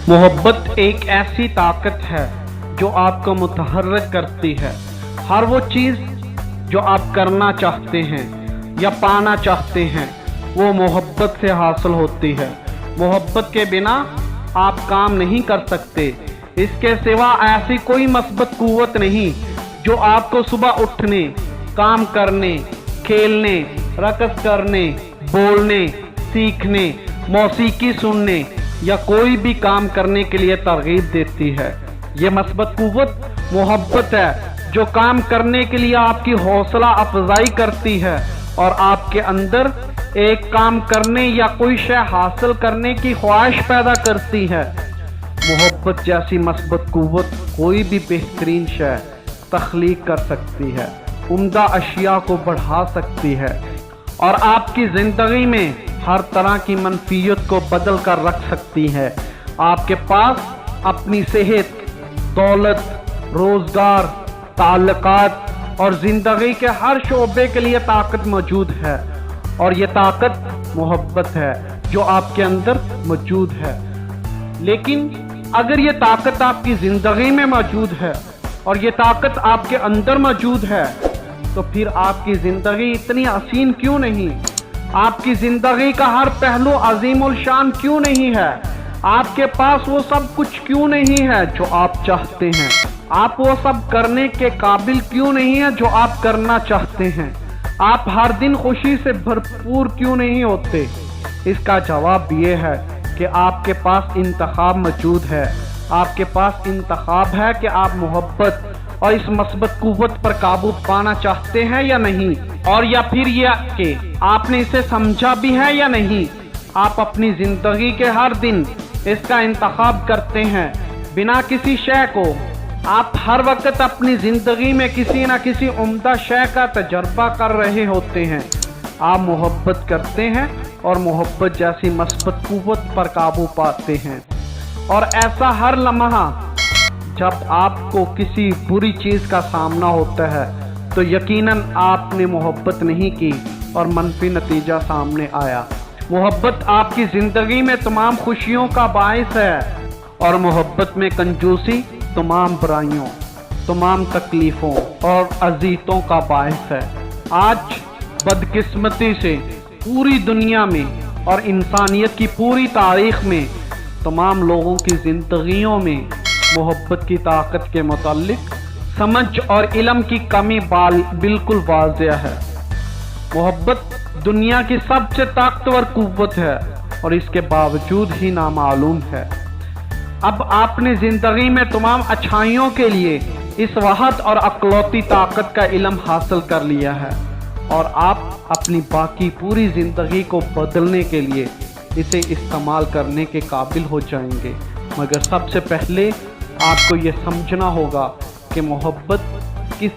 मोहब्बत एक ऐसी ताकत है जो आपको मुतहर्रिक करती है। हर वो चीज़ जो आप करना चाहते हैं या पाना चाहते हैं वो मोहब्बत से हासिल होती है। मोहब्बत के बिना आप काम नहीं कर सकते। इसके सिवा ऐसी कोई मस्बत कुव्वत नहीं जो आपको सुबह उठने, काम करने, खेलने, रक़स करने, बोलने, सीखने, मौसीकी सुनने या कोई भी काम करने के लिए तरगीब देती है। ये मस्बत कुव्वत मोहब्बत है जो काम करने के लिए आपकी हौसला अफजाई करती है और आपके अंदर एक काम करने या कोई शय हासिल करने की ख्वाहिश पैदा करती है। मोहब्बत जैसी मस्बत कुव्वत कोई भी बेहतरीन शय तख्लीक कर सकती है, उम्दा अशिया को बढ़ा सकती है और आपकी ज़िंदगी में हर तरह की मनफियत को बदल कर रख सकती है। आपके पास अपनी सेहत, दौलत, रोज़गार, ताल्लुकात और ज़िंदगी के हर शोबे के लिए ताकत मौजूद है और ये ताकत मोहब्बत है जो आपके अंदर मौजूद है। लेकिन अगर ये ताकत आपकी ज़िंदगी में मौजूद है और ये ताकत आपके अंदर मौजूद है तो फिर आपकी ज़िंदगी इतनी हसीन क्यों नहीं? आपकी ज़िंदगी का हर पहलू अजीमुल शान क्यों नहीं है? आपके पास वो सब कुछ क्यों नहीं है जो आप चाहते हैं? आप वो सब करने के काबिल क्यों नहीं है जो आप करना चाहते हैं? आप हर दिन खुशी से भरपूर क्यों नहीं होते? इसका जवाब ये है कि आपके पास इंतखाब मौजूद है। आपके पास इंतखाब है कि आप मोहब्बत और इस मस्बत कुव्वत पर काबू पाना चाहते हैं या नहीं, और या फिर यह कि आपने इसे समझा भी है या नहीं। आप अपनी ज़िंदगी के हर दिन इसका इंतखाब करते हैं बिना किसी शय को। आप हर वक्त अपनी ज़िंदगी में किसी न किसी उम्दा शय का तजर्बा कर रहे होते हैं। आप मोहब्बत करते हैं और मोहब्बत जैसी मस्बत कुव्वत पर काबू पाते हैं। और ऐसा हर लम्हा जब आपको किसी बुरी चीज़ का सामना होता है तो यकीनन आपने मोहब्बत नहीं की और मनफी नतीजा सामने आया। मोहब्बत आपकी ज़िंदगी में तमाम खुशियों का बायस है और मोहब्बत में कंजूसी तमाम बुराइयों, तमाम तकलीफ़ों और अज़ीतों का बायस है। आज बदकिस्मती से पूरी दुनिया में और इंसानियत की पूरी तारीख़ में तमाम लोगों की ज़िंदगियों में मोहब्बत की ताकत के मुताल्लिक समझ और इल्म की कमी बिल्कुल वाज़ेह है। मोहब्बत दुनिया की सबसे ताकतवर कुव्वत है और इसके बावजूद ही नामालूम है। अब आपने ज़िंदगी में तमाम अच्छाइयों के लिए इस वहद और अकलौती ताकत का इल्म हासिल कर लिया है और आप अपनी बाकी पूरी ज़िंदगी को बदलने के लिए इसे इस्तेमाल करने के काबिल हो जाएंगे। मगर सबसे पहले आपको ये समझना होगा कि मोहब्बत